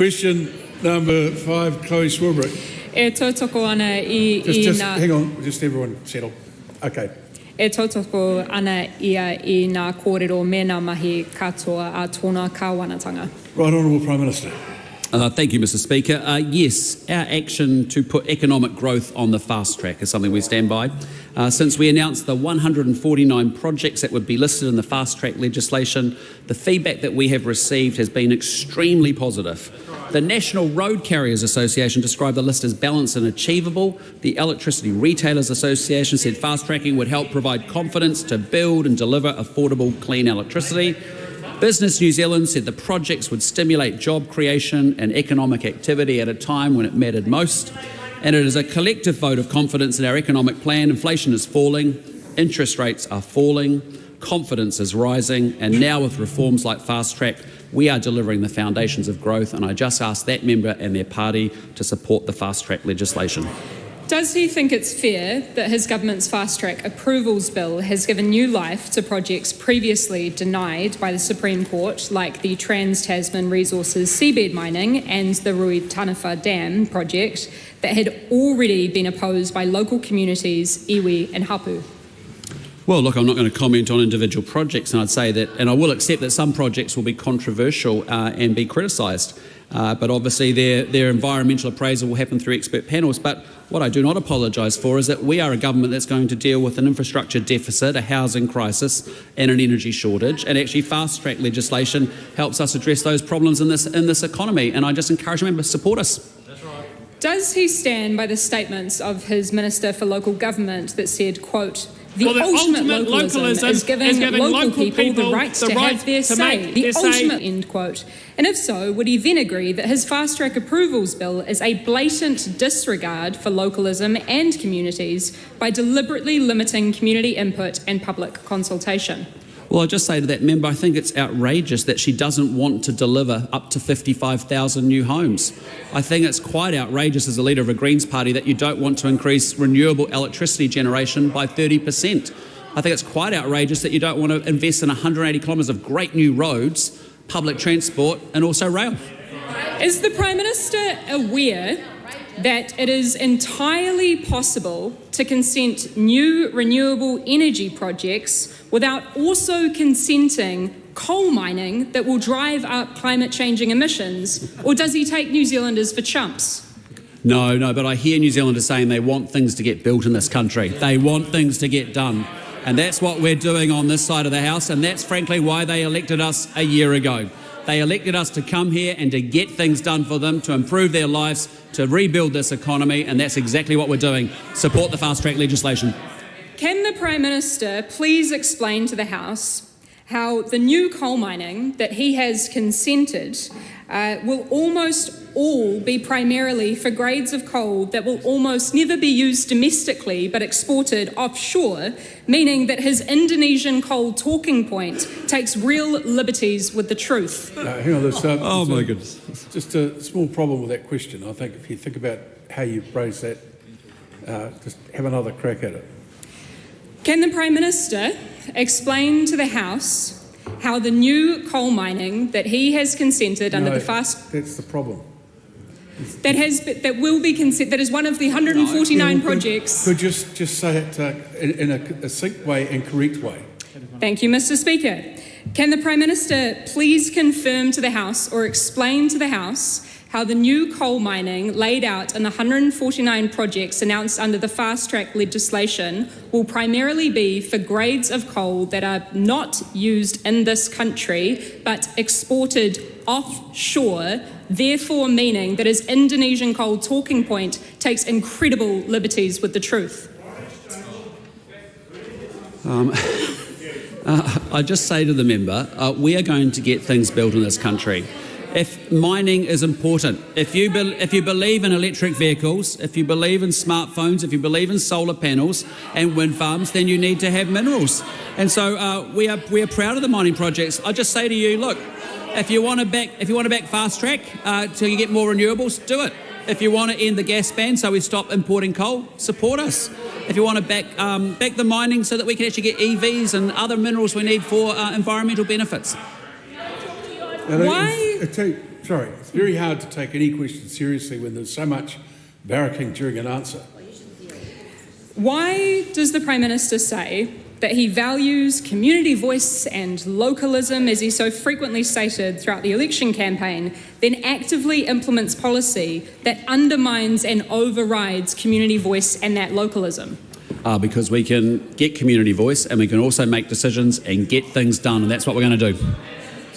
Question number 5, Chlöe Swarbrick. E tautoko ana Just hang on, just everyone settle. Okay. E tautoko ana ia I ngā kōrero me ngā mahi katoa a tōna kāwanatanga. Right Honourable Prime Minister. Thank you, Mr Speaker. Yes, our action to put economic growth on the fast track is something we stand by. Since we announced the 149 projects that would be listed in the fast track legislation, the feedback that we have received has been extremely positive. The National Road Carriers Association described the list as balanced and achievable. The Electricity Retailers Association said fast tracking would help provide confidence to build and deliver affordable, clean electricity. Business New Zealand said the projects would stimulate job creation and economic activity at a time when it mattered most. And it is a collective vote of confidence in our economic plan. Inflation is falling, interest rates are falling, confidence is rising, and now with reforms like fast track, we are delivering the foundations of growth, and I just ask that member and their party to support the fast track legislation. Does he think it's fair that his government's fast track approvals bill has given new life to projects previously denied by the Supreme Court, like the Trans-Tasman Resources seabed mining and the Rui Taniwha Dam project, that had already been opposed by local communities, iwi and hapu? Well, look, I'm not going to comment on individual projects, and I'd say that, and I will accept that some projects will be controversial and be criticised, but obviously their environmental appraisal will happen through expert panels. But what I do not apologise for is that we are a government that's going to deal with an infrastructure deficit, a housing crisis and an energy shortage, and actually fast-track legislation helps us address those problems in this economy, and I just encourage members to support us. Does he stand by the statements of his Minister for Local Government that said, quote, the ultimate localism is giving local people the right to have their say. The ultimate, end quote. And if so, would he then agree that his fast-track approvals bill is a blatant disregard for localism and communities by deliberately limiting community input and public consultation? Well, I'll just say to that member, I think it's outrageous that she doesn't want to deliver up to 55,000 new homes. I think it's quite outrageous as a leader of a Greens party that you don't want to increase renewable electricity generation by 30%. I think it's quite outrageous that you don't want to invest in 180 kilometres of great new roads, public transport and also rail. Is the Prime Minister aware that it is entirely possible to consent new renewable energy projects without also consenting coal mining that will drive up climate-changing emissions? Or does he take New Zealanders for chumps? No, but I hear New Zealanders saying they want things to get built in this country. They want things to get done. And that's what we're doing on this side of the House, and that's frankly why they elected us a year ago. They elected us to come here and to get things done for them, to improve their lives, to rebuild this economy, and that's exactly what we're doing. Support the fast-track legislation. Can the Prime Minister please explain to the House how the new coal mining that he has consented will almost all be primarily for grades of coal that will almost never be used domestically but exported offshore, meaning that his Indonesian coal talking point takes real liberties with the truth? Hang on, oh my goodness. Just a small problem with that question. I think if you think about how you phrase that, just have another crack at it. Can the Prime Minister explain to the House how the new coal mining that he has consented under the fast... That's the problem. That is one of the 149 projects. Could just say it in a succinct way and correct way. Thank you, Mr. Speaker. Can the Prime Minister please confirm to the House or explain to the House how the new coal mining laid out in the 149 projects announced under the fast-track legislation will primarily be for grades of coal that are not used in this country but exported offshore, therefore meaning that his Indonesian coal talking point takes incredible liberties with the truth? I just say to the member, we are going to get things built in this country. If mining is important, if you believe in electric vehicles, if you believe in smartphones, if you believe in solar panels and wind farms, then you need to have minerals. And so we are proud of the mining projects. I just say to you, look, if you want to back fast track till you get more renewables, do it. If you want to end the gas ban so we stop importing coal, support us. If you want to back the mining so that we can actually get EVs and other minerals we need for environmental benefits. Why? it's very hard to take any question seriously when there's so much barracking during an answer. Why does the Prime Minister say that he values community voice and localism, as he so frequently stated throughout the election campaign, then actively implements policy that undermines and overrides community voice and that localism? Because we can get community voice and we can also make decisions and get things done, and that's what we're going to do.